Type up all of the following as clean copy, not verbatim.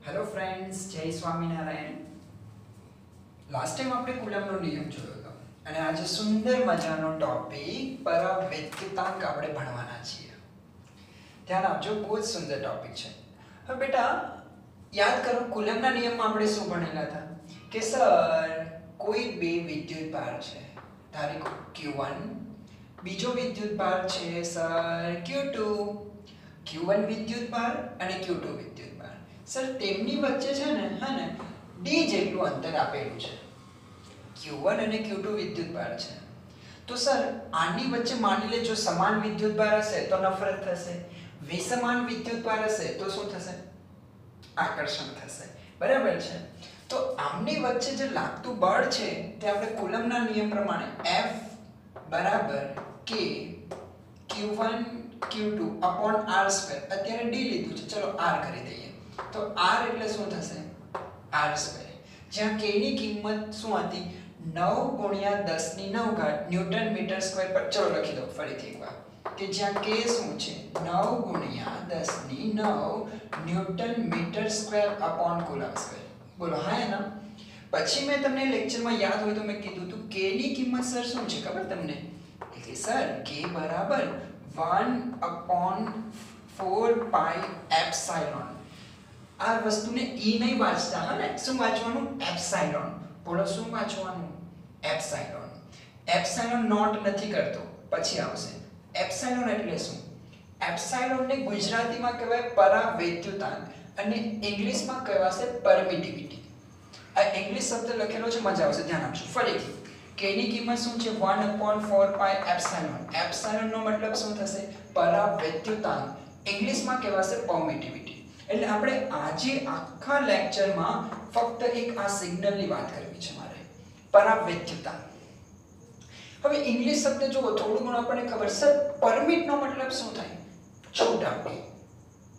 Hello friends, जय Swaminarayan. Last time આપણે કુલમનો નિયમ જોયો હતો અને આજે સુંદર મજાનો ટોપિક પરાવૈદ્યુતાંક આપણે ભણવાના છીએ। ધ્યાન આપજો, બહુ જ સુંદર ટોપિક છે। હવે બેટા યાદ કરો, કુલમના નિયમમાં આપણે શું ભણેલા હતા કે સર કોઈ બે વિદ્યુત ભાર છે, ધારો કે Q1, બીજો વિદ્યુત ભાર છે સર Q2, Q1 વિદ્યુત ભાર અને Q2 વિદ્યુત ભાર। સર તેમની વચ્ચે છે ને d જેટલું અંતર આપેલું છે। Q1 અને Q2 વિદ્યુત ભાર છે, તો સર આની વચ્ચે માની લે જો સમાન વિદ્યુત ભાર હશે તો નફરત થશે, વિસમાન વિદ્યુત ભાર હશે તો શું થશે? આકર્ષણ થશે, બરાબર છે। તો આમની વચ્ચે જે લાગતું બળ છે તે આપણે કુલમના નિયમ પ્રમાણે F બરાબર K Q1 Q2 upon r2, અત્યારે d લીધું છે, ચલો r કરી દઈએ તો r એટલે શું થશે? r2, જ્યાં k ની કિંમત શું હતી? 9 * 10⁹ ન્યૂટન મીટર સ્ક્વેર પર। ચલો લખી દો ફરીથી એકવાર કે જ્યાં k શું છે? 9 * 10⁹ newton metre square upon coulomb square. બોલો હા એના? પછી મેં તમને લેક્ચરમાં યાદ હોય તો મેં કીધું હતું k ની કિંમત સર શું છે ખબર તમને? એટલે સર k બરાબર 1/4 પાઈ એપ્સિલોન। આ વસ્તુને e નહીં વાંચતા, હા ને? શું વાંચવાનું? એપ્સિલોન। બોલો શું વાંચવાનું? એપ્સિલોન। એપ્સિલોન નોટ નથી કરતો, પછી આવશે। એપ્સિલોન એટલે શું? એપ્સિલોનને ગુજરાતીમાં કહેવાય પરાવૈદ્યુતાંક અને ઇંગ્લિશમાં કહેવાશે પરમિટિવિટી। આ ઇંગ્લિશ શબ્દ લખેલો છે, મજા આવશે, ધ્યાન આપજો ફરીથી। k ની કિંમત શું છે? 1/4 પાઈ એપ્સિલોન। એપ્સિલોન નો મતલબ શું થશે? પરાવૈદ્યુતાંક, ઇંગ્લિશમાં કહેવાશે પરમિટિવિટી। એટલે આપણે આજે આખા લેક્ચરમાં ફક્ત એક આ સિગ્નલની વાત કરવી છે મારે, પરાવૈદ્યુતાંક। હવે ઇંગ્લિશ શબ્દ જો થોડું ઘણું આપણને ખબર, સર પરમિટ નો મતલબ શું થાય? છૂટ આપવી।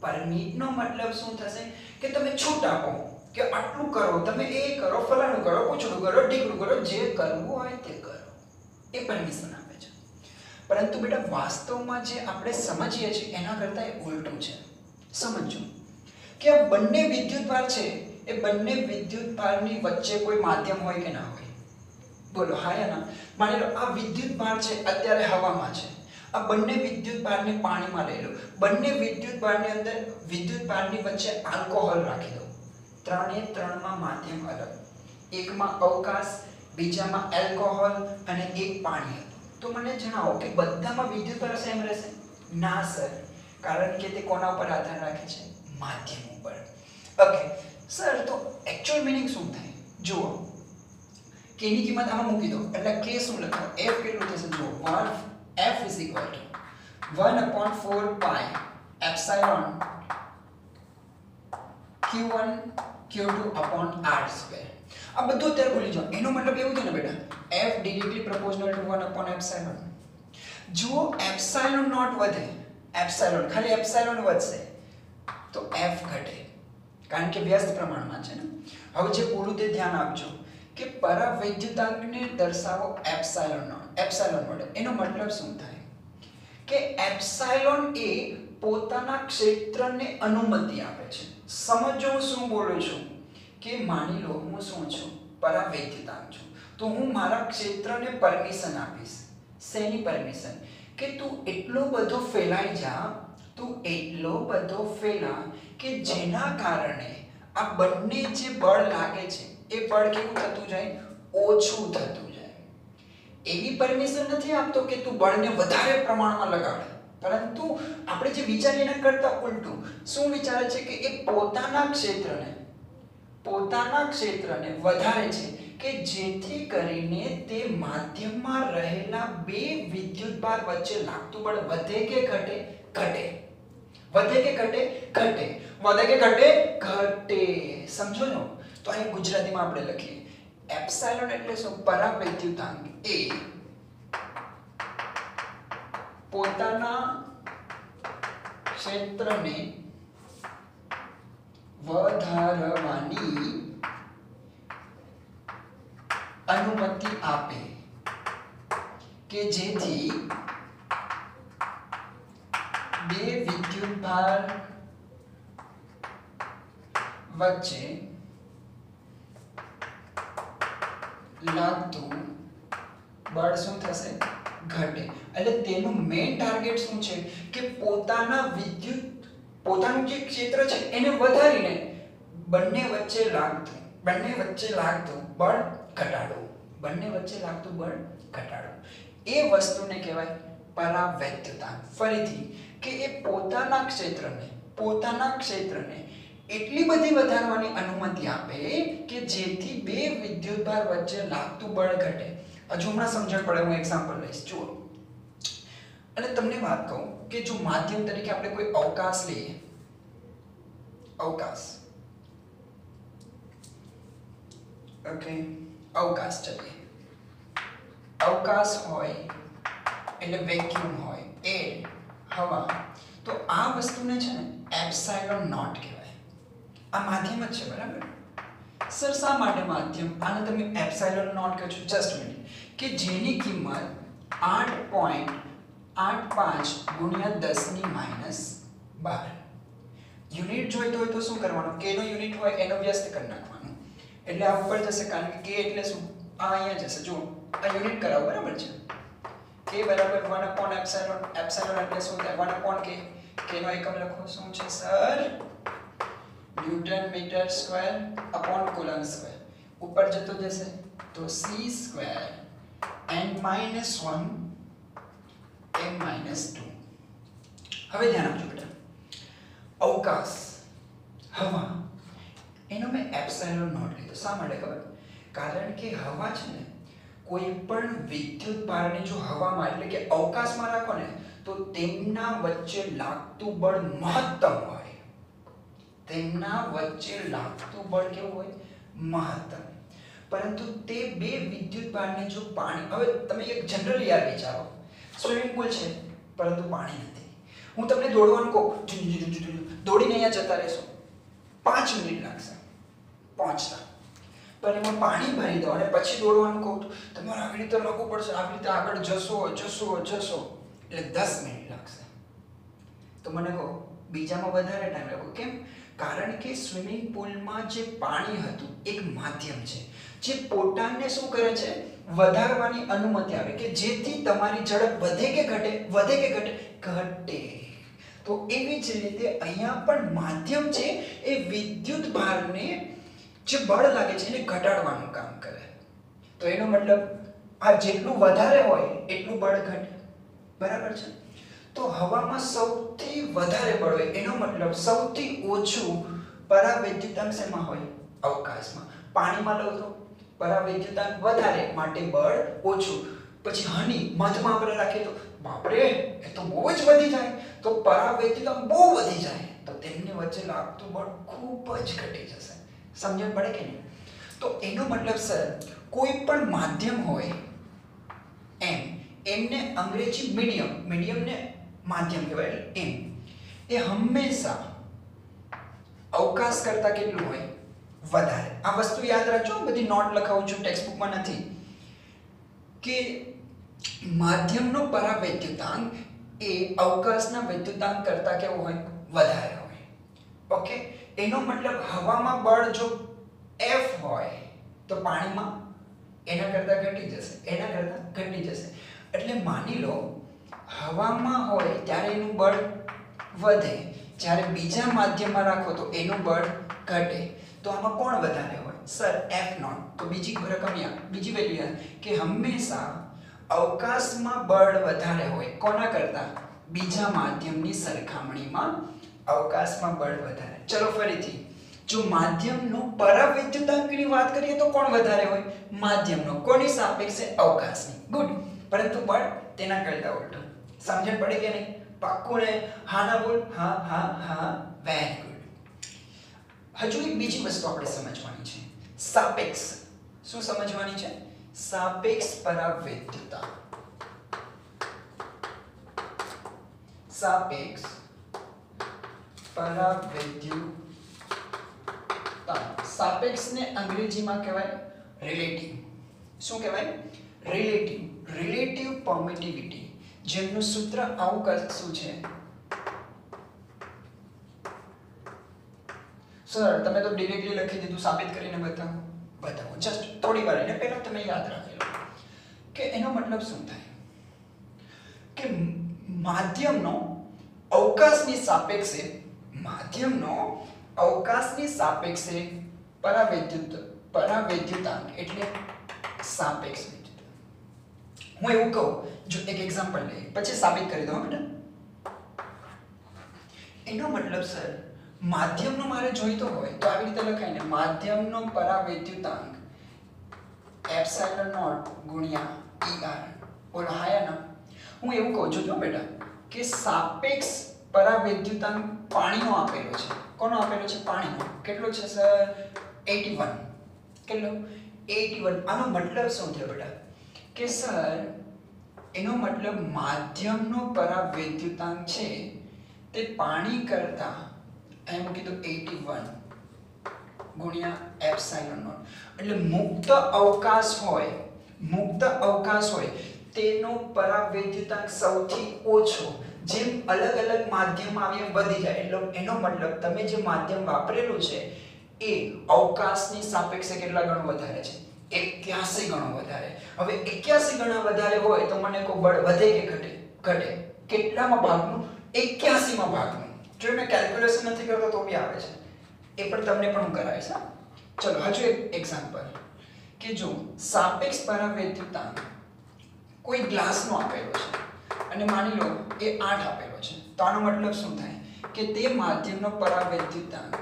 પરમિટ નો મતલબ શું થશે? કે તમે છૂટ આપો કે આટલું કરો, તમે એ કરો, ફલાણું કરો, પૂછડું કરો, ઢીકડું કરો, જે કરવું હોય તે કરો, એ પરમિશન આપે છે। પરંતુ બેટા વાસ્તવમાં જે આપણે સમજીએ છીએ એના કરતાં એ ઉલટું છે। સમજો કે આ બંને વિદ્યુતભાર છે, એ બંને વિદ્યુતભારની વચ્ચે કોઈ માધ્યમ હોય કે ના હોય? બોલો હા યા ના? માની લો આ વિદ્યુતભાર છે, અત્યારે હવામાં છે, આ બંને વિદ્યુતભારને પાણીમાં લઈ લો, બંને વિદ્યુતભારની અંદર વિદ્યુતભારની વચ્ચે આલ્કોહોલ રાખી દો, ત્રણે ત્રણમાં માધ્યમ અલગ, એકમાં અવકાશ, બીજામાં આલ્કોહોલ અને એક પાણી હતું, તો મને જણાવો કે બધામાં વિદ્યુતભાર સેમ રહેશે? ના સર, કારણ કે તે કોના ઉપર આધાર રાખે છે? માધ્યમ ઉપર। ઓકે સર, તો એક્ચ્યુઅલ મીનિંગ શું થાય? જુઓ, k ની કિંમત આમાં મૂકી દો, એટલે k શું લખાય? f કેટલું થશે? જુઓ, f = 1/4 pi epsilon Q1 Q2 upon r2। આ બધું અત્યારે ભૂલી જાઓ, એનો મતલબ એવું છે ને બેટા, f directly proportional to 1/epsilon। જો એપ્સિલોન નોટ વધે, એપ્સિલોન ખાલી એપ્સિલોન વધશે તો f ઘટે, કારણ કે વ્યસ્ત પ્રમાણમાં છે ને। હવે જે બોલું તે ધ્યાન આપજો કે પરાવૈદ્યુતાંકને દર્શાવો એપ્સિલોન નોટ, એપ્સિલોન વડે। એનો મતલબ શું થાય કે એપ્સિલોન એ પોતાના ક્ષેત્રને અનુમતિ આપે છે। સમજો હું શું બોલું છું કે માની લો હું શું છું? પરાવૈદ્યુતાંક છું, તો હું મારા ક્ષેત્રને પરમિશન આપીશ। શેની પરમિશન? કે તું એટલો બધો ફેલાઈ જા, તું એટલો બધો ફેલા કે જેના કારણે આ બંને જે બળ લાગે છે એ બળ કેવું થતું જાય? ઓછું થતું જાય। એવી પરમિશન નથી આપતો કે તું બળને વધારે પ્રમાણમાં લગાડ, પરંતુ આપણે જે વિચારીએ એના કરતાં ઉલટું શું વિચારે છે કે એ પોતાના ક્ષેત્રને વધારે છે કે જેથી કરીને તે માધ્યમમાં રહેલા બે વિદ્યુતભાર વચ્ચે લાગતું બળ વધે કે ઘટે? ઘટે। વધે કે ઘટે? ઘટે। વધે કે ઘટે? ઘટે। સમજો છો? તો અહીં ગુજરાતીમાં આપણે લખીએ, એપ્સિલોન એટલે શું? પરાવૈદ્યુતાંક એ પોતાના ક્ષેત્રને વધારવાની અનુમતિ આપે કે જેથી બે વિદ્યુતભાર વચ્ચે લાગતું બળ શું થશે? ઘટે. એટલે તેનું મેઇન ટાર્ગેટ શું છે કે પોતાનું જે ક્ષેત્ર છે એને વધારીને બંને વચ્ચે લાગતું બળ ઘટાડવું. એ વસ્તુને કહેવાય પરાવૈદ્યુતાંક. ફરીથી કે એ પોતાના ક્ષેત્રને એટલી બધી વધારવાની અનુમતિ આપે કે જેથી બે વિદ્યુતભાર વચ્ચે લાગતું બળ ઘટે. હજુ હમણાં સમજણ પડે, હું એક્ઝામ્પલ લઈશ. જુઓ, અને તમને વાત કહું કે જો માધ્યમ તરીકે આપણે કોઈ અવકાશ લઈએ, અવકાશ ચલીએ. અવકાશ હોય એટલે વેક્યુમ હોય, એર, હવા. તો આ વસ્તુને છે ને એપ્સાઇલોન નોટ કહેવાય. આ માધ્યમ જ છે, બરાબર? સર શા માટે માધ્યમ? આને તમે એપ્સાઇલોન નોટ કહો છો. Just minute. કે જેની કિંમત 8.85 ગુણ્યા 10⁻12. યુનિટ જોઈતો હોય તો શું કરવાનું? k નો યુનિટ હોય એનો વ્યસ્ત કરી નાખવાનો. એટલે આ ઉપર જશે, કારણ કે k એટલે શું? આ અહીંયા જશે. જો આ યુનિટ કરાવો, બરાબર છે? k બરાબર 1/epsilon. એપ્સિલોન એટલે શું થાય? 1/k. k નો એકમ લખો. શું છે sir? Newton metre square upon coulomb square. ઉપર જતો જશે તો c સ્ક્વેર n -1 m -2. હવે ધ્યાન આપજો બેટા. અવકાશ, હવા, એનો મેં એપ્સિલોન નોટ લીધો. શા માટે ખબર? કારણ કે હવા છે ને કોઈ પણ વિદ્યુત ભારને જો હવામાં એટલે કે અવકાશમાં રાખો ને તો તેમના વચ્ચે લાગતું બળ મહત્તમ હોય. કેવું હોય? મહત્તમ. પરંતુ તે બે વિદ્યુત ભારને જો પાણી, હવે તમે એક જનરલી યાર વિચારો, સ્વિમિંગ પુલ છે પરંતુ પાણી નથી. હું તમને દોડવાનું કહું, દોડીને અહીંયા જતા રહેશો, 5 મિનિટ લાગશે પહોંચતા. પણ એમાં પાણી ભરી દો અને પછી દોડવાનું કહું તો તમારે આવી રીતે લખવું પડશે, આવી રીતે આગળ જશો એટલે 10 મિનિટ લાગશે. તો મને કહો બીજામાં વધારે ટાઈમ લાગો. કેમ? કારણ કે સ્વિમિંગ પુલમાં જે પાણી હતું એક માધ્યમ છે જે પોતાને શું કરે છે? વધારવાની અનુમતિ આપે કે જેથી તમારી ઝડપ વધે કે ઘટે? ઘટે. તો એવી જ રીતે અહીંયા પણ માધ્યમ છે એ વિદ્યુત ભારને જે બળ લાગે છે એને ઘટાડવાનું કામ કરે. તો એનો મતલબ આ જેટલું વધારે હોય એટલું બળ ઘટે, બરાબર છે? તો હવામાં સૌથી વધારે બળ હોય એનો મતલબ સૌથી ઓછું પરાવૈદ્યુતાંક શેમાં હોય? અવકાશમાં. પાણીમાં લો તો પરાવૈદ્યુતાંક વધારે માટે બળ ઓછું. પછી હની મધમાં આપણે રાખીએ તો બાપરે એ તો બહુ જ વધી જાય, તો પરાવૈદ્યુતાંક બહુ વધી જાય, તો તેમની વચ્ચે લાગતું બળ ખૂબ જ ઘટી જશે. સમજણ પડે કે નહીં? તો એનો મતલબ સર કોઈ પણ માધ્યમ હોય એમને અંગ્રેજી મીડિયમને માધ્યમ કહેવાય, એટલે એમ એ હંમેશા અવકાશ કરતા કેટલું હોય? વધારે. આ વસ્તુ યાદ રાખજો, બધી નોટ લખાવું છું, ટેક્સ્ટબુકમાં નથી. કે માધ્યમનો પરાવૈદ્યુતાંક એ અવકાશના વૈદ્યુતાંક કરતા કેવો હોય? વધારે હોય. ઓકે? એનો મતલબ હવામાં બળ જો F હોય તો પાણીમાં એના કરતા ઘટી જશે. એટલે માની લો હવામાં હોય ત્યારે એનું બળ વધે, જ્યારે બીજા માધ્યમમાં રાખો તો એનું બળ ઘટે. તો આમાં કોણ વધારે હોય? Sir F0. તો બીજી વેલ્યુ કે હંમેશા અવકાશમાં બળ વધારે હોય. કોના કરતા? બીજા માધ્યમની સરખામણીમાં અવકાશમાં બળ વધારે. ચલો ફરીથી, જો માધ્યમનો પરાવૈદ્યુતાંકની વાત કરીએ તો કોણ વધારે હોય? માધ્યમનો. કોની સાપેક્ષે? અવકાશની. ગુડ. પરંતુ બળ તેના કરતા ઉલટું. સમજણ પડે કે નહીં? પાક્કું ને? હા ના બોલ. હા. Very good. હજુ એક બીજી વસ્તુ આપણે સમજવાની છે, સાપેક્ષ. શું સમજવાની છે? સાપેક્ષ પરાવૈદ્યુતાંક. સાપેક્ષ પરાવૈદ્યુતાંક. સાપેક્ષને અંગ્રેજીમાં કહેવાય રિલેટિવ. શું કહેવાય? Relative permittivity. જેમનું સૂત્ર આવું શું છે? સર તમે તો ડિરેક્ટલી લખી દીધું, સાબિત કરીને બતાવો. જસ્ટ થોડી વાર એને પહેલા તમે યાદ રાખી લો કે એનો મતલબ શું થાય કે માધ્યમનો અવકાશની સાપેક્ષે પરાવૈદ્યુતાંક એટલે સાપેક્ષ વિદ્યુત. હું એવું કહું, જો એક એક્ઝામ્પલ લઈએ પછી સાબિત કરી દઉં બેટા. એનો મતલબ સર માધ્યમનો મારે જોઈતો હોય તો આવી રીતે લખાય ને, માધ્યમનો પરાવૈદ્યુતાંક એપ્સિલોન નોટ ગુણ્યા ER. બોલો હાયા ના. હું એવું કહું છું જો બેટા કે સાપેક્ષ પરાવૈદ્યુતાંક પાણીનો આપેલો છે. કોનો આપેલો છે? પાણીનો. કેટલો છે સર? 81. કેટલો? 81. આનો મતલબ શું થયો બેટા કે સર એનો મતલબ માધ્યમનો પરાવૈદ્યુતાંક છે તે પાણી કરતા અહીં મૂકી દો 81 ગુણ્યા એપ્સિલોન નોટ. એટલે મુક્ત અવકાશ હોય તેનો પરાવૈદ્યુતાંક સૌથી ઓછો. જેમ અલગ અલગ માધ્યમ આવે એમ વધી જાય. એટલે એનો મતલબ તમે જે માધ્યમ વાપરેલું છે એ અવકાશની સાપેક્ષે કેટલા ગણો વધારે છે? 81 ગણો વધારે. હવે 81 ગણા વધારે હોય તો મને કોઈ બળ વધે કે ઘટે? ઘટે. કેટલામાં ભાગનું? 81માં ભાગનું. જો મેં કેલ્ક્યુલેશન નથી કરતો તો બી આવે છે. એ પણ તમને પણ હું કરાવીશ. ચલો હજુ એક એક્ઝામ્પલ કે જો સાપેક્ષ પરાવૈદ્યુતાંક કોઈ ગ્લાસનો આપેલો છે અને માની લો એ 8 આપેલો છે, તો આનો મતલબ શું થાય કે તે માધ્યમનો પરાવૈદ્યુતાંક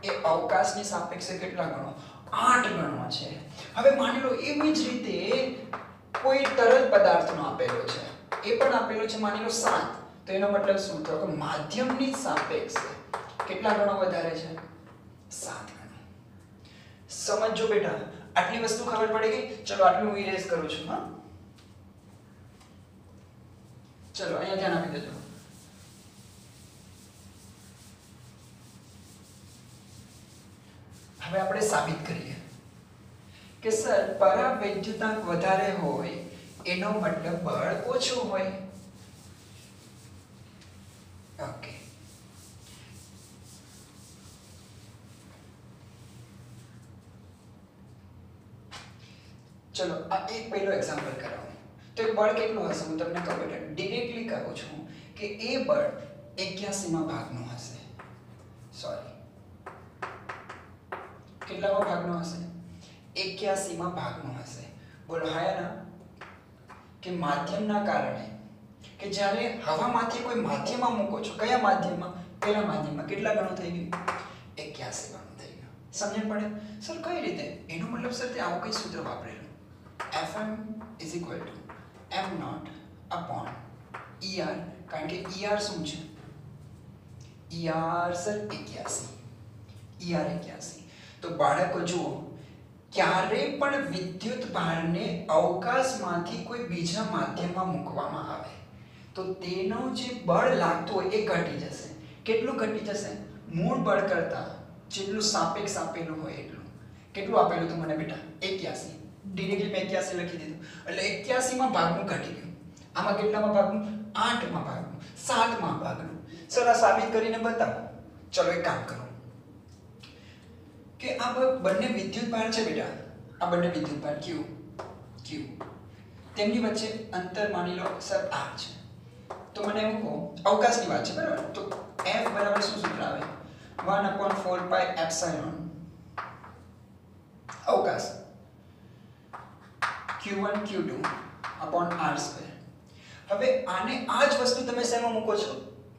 એ અવકાશની સાપેક્ષે કેટલા ગણો? 8 ગણો છે. હવે માની લો એવી જ રીતે કોઈ તરલ પદાર્થનો આપેલો છે, એ પણ આપેલો છે માની લો 7, તો એનો મતલબ શું થયો કે માધ્યમની સાપેક્ષે કેટલા ગણો વધારે છે? 7 ગણો. સમજો બેટા, આટલી વસ્તુ ખબર પડી ગઈ. ચલો આટલું હું ઇરેઝ કરું છું. હા ચલો અહીંયા ધ્યાન આપી દેજો. હવે આપણે સાબિત કરીએ કે સર પરાવૈદ્યુતાંક વધારે હોય એનો મતલબ બળ ઓછું હોય. ઓકે, ચલો આ એક પહેલો એક્ઝામ્પલ કરાવો. તો એ બળ કેટલું હશે હું તમને કહું બેટા, ડિરેક્ટલી કહું છું કે એ બળ 81માં ભાગનું હશે. સોરી, કેટલામાં ભાગનું હશે? 81માં ભાગનું હશે. બોલો હાયા ના. કે માધ્યમના કારણે કે જ્યારે હવામાંથી કોઈ માધ્યમમાં મૂકો છો, કયા માધ્યમમાં? પેલા માધ્યમમાં કેટલા ગણો થઈ ગયું? 81 ગણો થઈ ગયો. સમજણ પડે? સર કઈ રીતે? એનો મતલબ સર તે આવું કઈ સૂત્ર વાપરેલું, Fm is equal to m naught upon ER. કારણ કે ER શું છે? ER sir 81. ER 81. તો બાળકો જુઓ, ક્યારે પણ વિદ્યુત ભારને અવકાશમાંથી કોઈ બીજા માધ્યમમાં મૂકવામાં આવે તો તેનો જે બળ લાગતું હોય એ ઘટી જશે. કેટલું ઘટી જશે? મૂળ બળ કરતા જેટલું સાપેક્ષ આપેલું હોય એટલું. કેટલું આપેલું હતું મને બેટા? 81. ડિરેક્ટલી મેં 81 લખી દીધું. એટલે 81માં ભાગનું ઘટી ગયું. આમાં કેટલામાં ભાગનું? 8માં ભાગનું, 7માં ભાગનું. સર આ સાબિત કરીને બતાવો. ચલો એક કામ કરો કે આ બંને વિદ્યુત ભાર છે બેટા, આ બંને વિદ્યુત ભાર Q તેમની વચ્ચે અંતર માની લો સર R છે. તો મને એવું કહો, અવકાશની વાત છે બરાબર, તો F બરાબર શું સૂત્ર આવે? 1/4 pi એપ્સિલોન અવકાશ Q1 Q2 upon R². હવે આને આ જ વસ્તુ તમે શેમાં મૂકો છો?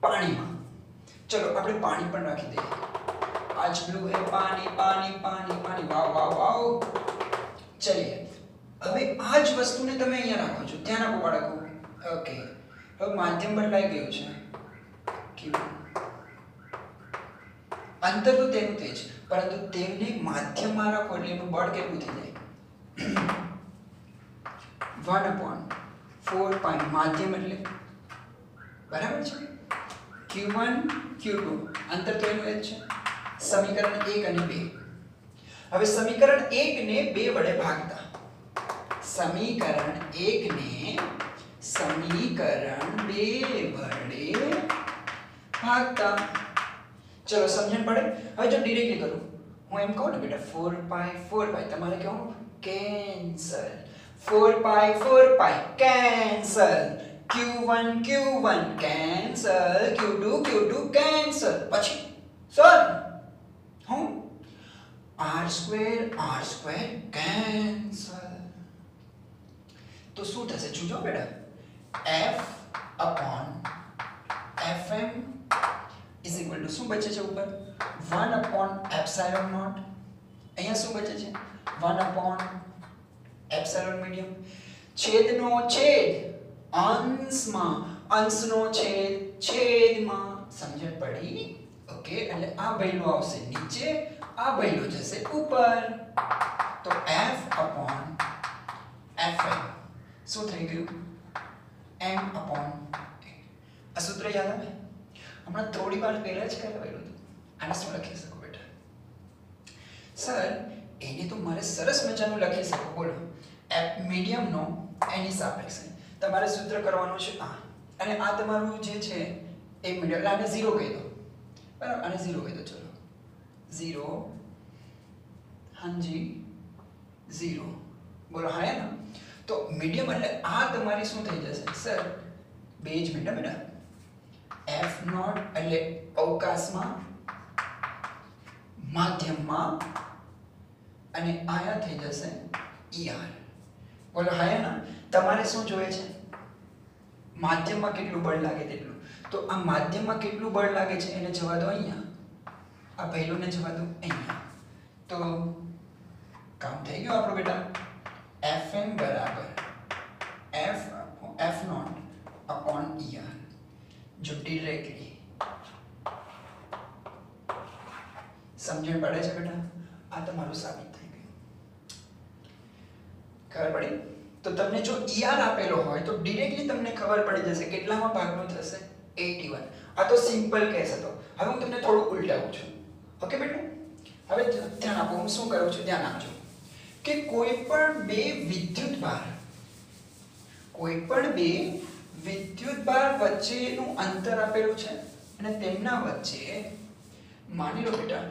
પાણીમાં. ચલો આપણે પાણી પણ રાખી દઈએ. आज ब्लू है पानी पानी पानी पानी. वाव वाव वाव. चलिए હવે આ જ વસ્તુને તમે અહીંયા રાખો છો. ધ્યાન આપો બાળકો. ઓકે, હવે માધ્યમ બદલાઈ ગયું છે. અંતર તો તેનું તે જ, પરંતુ તેમને માધ્યમમાં રાખો એટલે એનું બળ કેટલું થઈ જાય? 1/4 pi. માધ્યમ એટલે બરાબર છે Q1 Q2, અંતર તો એનું એ જ છે. સમીકરણ 1 અને 2. હવે સમીકરણ 1 ને 2 વડે ભાગતા, સમીકરણ 1 ને સમીકરણ 2 વડે ભાગતા, ચલો સમજણ પડે. હવે જો ડિરેક્ટલી કરું, હું એમ કહું ને બેટા 4 પાઈ તમારે કહેવાનું કેન્સલ. 4 પાઈ cancel. Q1 cancel. Q2 cancel. પછી સર હું R² કેન્સલ. તો શું થશે જોજો બેટા, F upon Fm is equal to શું બચે છે ઉપર 1 upon epsilon naught. અહીંયા શું બચે છે 1 upon epsilon medium. છેદનો છેદ અંશમાં, અંશનો છેદ છેદમાં. સમજણ પડી? ઓકે, એટલે આ ભૈલું આવશે નીચે, આ ભૈલું જશે ઉપર. તો F upon Fm શું થઈ ગયું m upon આ સૂત્ર યાદ આવે? હમણાં થોડી વાર પહેલા જ કરાવેલું હતું. આને શું લખી શકો બેટા? સર એને તો મારે સરસ મજાનું લખી શકો. બોલો, મીડિયમ નો એની સાપેક્ષે તમારે સૂત્ર કરવાનું છે આ, અને આ તમારું જે છે એ મીડિયમ. આને 0 કહી દો, બરાબર? આને 0 કહી દો. ચલો 0 હાજી 0. બોલો હા ને? તો મીડિયમ એટલે આ તમારી શું થઈ જશે સર? બે જ મિનિટ બેટા. F નોટ એટલે અવકાશમાં, માધ્યમમાં, અને આયા થઈ જશે ER. બોલો હા ને? તમારે શું જોઈએ છે? માધ્યમમાં કેટલું બળ લાગે તેટલું. તો આ માધ્યમમાં કેટલું બળ લાગે છે એને જવા દો અહીંયા, આ પહેલું ને જવા દો અહીંયા. તો કામ થઈ ગયું આપણું બેટા. Fm બરાબર F નોટ upon ER. જો ડિરેક્ટલી સમજણ પડે છે બેટા? આ તમારું સાબિત થઈ ગયું. ખબર પડી? તો તમને જો ER આપેલો હોય તો ડિરેક્ટલી તમને ખબર પડી જશે કેટલામાં ભાગનું થશે 81. આ તો સિમ્પલ કેસ હતો. હવે હું તમને થોડું ઉલટાવું છું. ઓકે બેટા? હવે ધ્યાન આપો, હું શું કરું છું ધ્યાન આપજો. કે કોઈ પણ બે વિદ્યુત ભાર વચ્ચેનું અંતર આપેલું છે, અને તેમના વચ્ચે માની લો બેટા,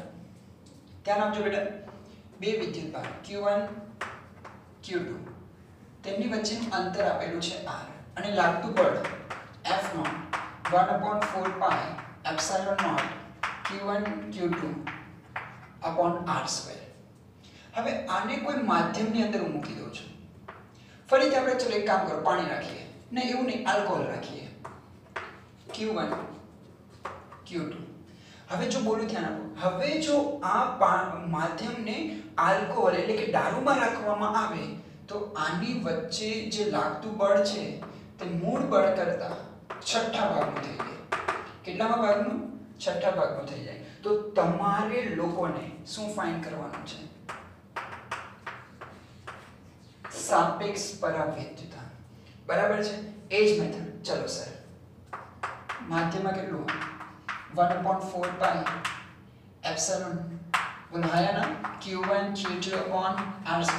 ધ્યાન આપજો બેટા, બે વિદ્યુત ભાર Q1 Q2 તેમની વચ્ચેનું અંતર આપેલું છે R, અને લાગતું બળ F0 1/4 pi epsilon naught Q1 Q2 upon R². હવે આને કોઈ માધ્યમની અંદર હું મૂકી દઉં છું. ફરીથી આપણે ચલો એક કામ કરો, પાણી રાખીએ. ને એવું નહીં, આલ્કોહોલ રાખીએ. Q1 Q2. હવે જો બોલું ધ્યાન આપો, હવે જો આ માધ્યમને આલ્કોહોલ એટલે કે દારૂમાં રાખવામાં આવે તો આની વચ્ચે જે લાગતું બળ છે તે મૂળ બળ કરતા છઠ્ઠા ભાગનું થઈ જાય. કેટલામાં ભાગનું? છઠ્ઠા ભાગનું થઈ જાય. તો તમારે લોકોને શું ફાઇન્ડ કરવાનું છે? સાપેક્ષ પરાવૈદ્યુતા. બરાબર છે? એ જ મેથડ. ચલો સર, માધ્યમમાં કેટલું 1/4 પાઈ એપ્સિલોન ગુણ્યા Q1 Q2 upon R².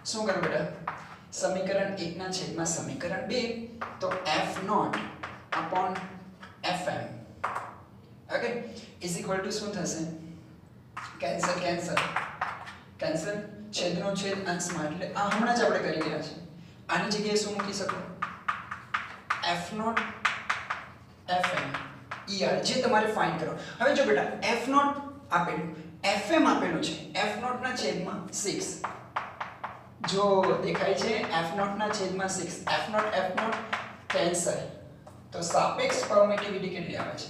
શું કરું બેટા? સમીકરણ 1 ના છેદમાં સમીકરણ 2. તો F0 upon Fm, okay, is equal to શું થશે? કેન્સલ છેદનો છેદ અંશમાં, એટલે આ હમણાં જ આપણે કરી ગયા છે. આની જગ્યાએ શું મૂકી શકો? F0 Fm ER, જે તમારે ફાઇન્ડ કરો. હવે જો બેટા F0 આપેલું, Fm આપેલું છે F0 ના છેદમાં 6. જો દેખાય છે F0 ના છેદમાં 6. F0 cancel. તો સાપેક્ષ પરમિટિવિટી કેટલી આવે છે?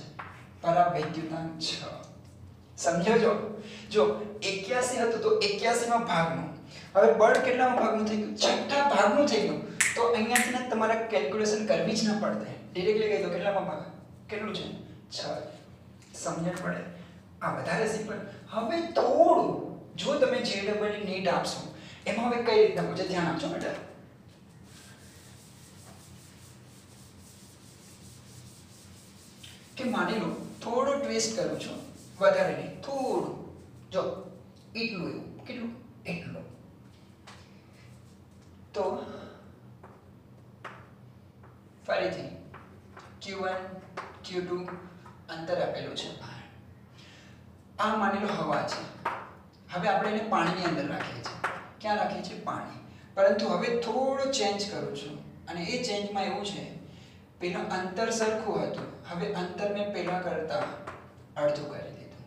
પરાવૈદ્યુતાંક 6. સમજો? જો 81 હતું તો 81 માં ભાગનું. હવે બળ કેટલામાં ભાગનું થઈ ગયું? છઠ્ઠા ભાગનું થઈ ગયું. તો અહીંયાથી ને તમારે કેલ્ક્યુલેશન કરવી જ ન પડે, ડાયરેક્ટલી કહી દો કેટલામાં ભાગ કેટલું છે? 6. સમજણ પડે? આ વધારે સિમ્પલ. હવે થોડું જો તમે JEE નીટ આપશો એમાં હવે કઈ રીતના પૂછે ધ્યાન આપજો બેટા. કે માની લો થોડો ટ્વિસ્ટ કરું છું, વધારે નહીં, થોડું. જો એટલું, એવું કેટલું? એટલું. તો ફરીથી Q1 Q2 અંતર આપેલું છે R. આ માની લો હવા છે, હવે આપણે એને પાણીની અંદર રાખીએ છીએ. ક્યાં રાખીએ છીએ? પાણી. પરંતુ હવે થોડો ચેન્જ કરું છું અને એ ચેન્જમાં એવું છે, પેલા અંતર સરખું હતું, હવે અંતર મેં પેલા કરતા અડધું કરી દીધું.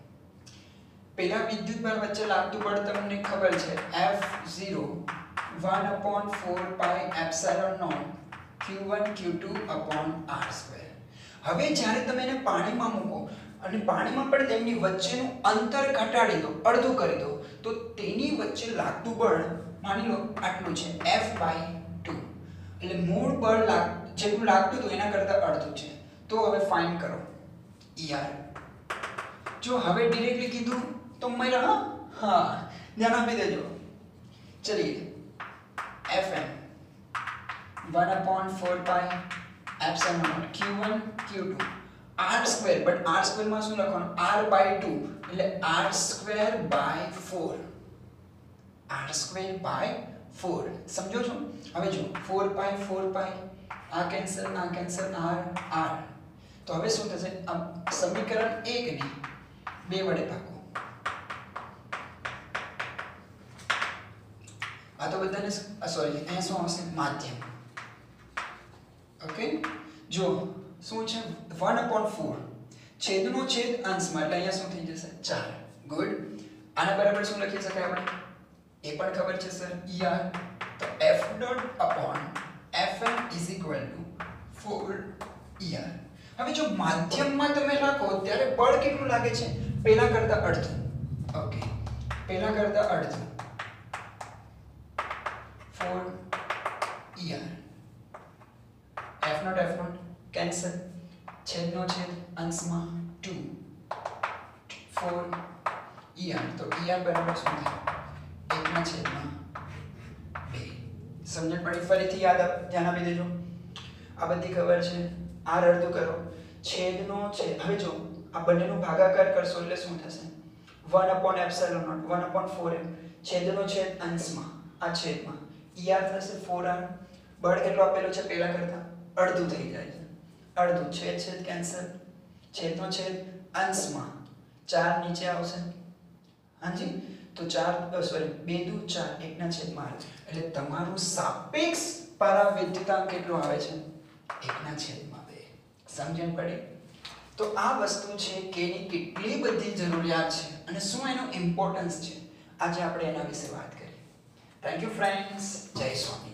પેલા વિદ્યુતભાર વચ્ચે લાગતું બળ તમને ખબર છે, F0 1/4 pi epsilon naught q1 q2 r². હવે જ્યારે તમે એને પાણીમાં મૂકો અને પાણીમાં પણ તેમની વચ્ચેનું અંતર ઘટાડી દો, અડધું કરી દો, તો તેની વચ્ચે લાગતું બળ માની લો આટલું છે, F/2. એટલે મૂળ બળ જેટલું લાગતું હતું એના કરતાં અડધું છે. તો હવે ફાઇન્ડ કરો ER. જો હવે ડિરેક્ટલી કીધું તો મળ્યા. હા, ધ્યાન આપી દેજો. ચલિए, Fm 1/4 pi epsilon naught q1 q2 r², but r² માં શું લખવાનું? r/2 એટલે r²/4. r²/4 સમજો છો? હવે જો 4 પાઈ આ કેન્સલ r r. તો હવે શું થશે? આ સમીકરણ 1 ને 2 વડે ભાગો. આ તો બધાને સોરી, અહીંયા શું આવશે? માધ્યમ. ઓકે, જો શું છે? 1/4 છેદનો છેદ અંશમાં, એટલે અહીંયા શું થઈ જશે? 4. ગુડ. આના બરાબર શું લખી શકાય આપણે? એ પણ ખબર છે સર, ER. તો F.Fm = 4 ER. હવે જો માધ્યમમાં તમે રાખો ત્યારે બળ કેટલું લાગે છે? પેલા કરતા અડધું. ઓકે, પેલા કરતા અડધું, 4 ER. F0 કેન્સલ, છેદનો છેદ અંશમાં 2, 4 ER. તો ER બરાબર શું થાય? 1/2. સમજણ પડી? ફરીથી ધ્યાન આપી દેજો. આ બધી ખબર છે. r અડધું કરો, છેદનો છેદ. હવે જો આ બંનેનો ભાગાકાર કરશો એટલે શું થશે? 1/ε0 1/4m, છેદનો છેદ અંશમાં, આ છેદમાં ER થશે 4r. બળ કેટલો આપેલો છે? પેલા કરતા અડધું થઈ જાય છે. અડધું, છેદ કેન્સલ, છેદનો છેદ અંશમાં 4 નીચે આવશે. હાજી, તો 4 સોરી 2 દુ 4, 1/8. એટલે તમારું સાપેક્ષ પરાવિદ્યુતાંક કેટલો આવે છે? 1/2. સમજણ પડી? તો આ વસ્તુ છે કે એની કેટલી બધી જરૂરિયાત છે અને શું એનો ઇમ્પોર્ટન્સ છે, આજે આપણે એના વિશે વાત કરી. Thank you friends. જય સ્વામી.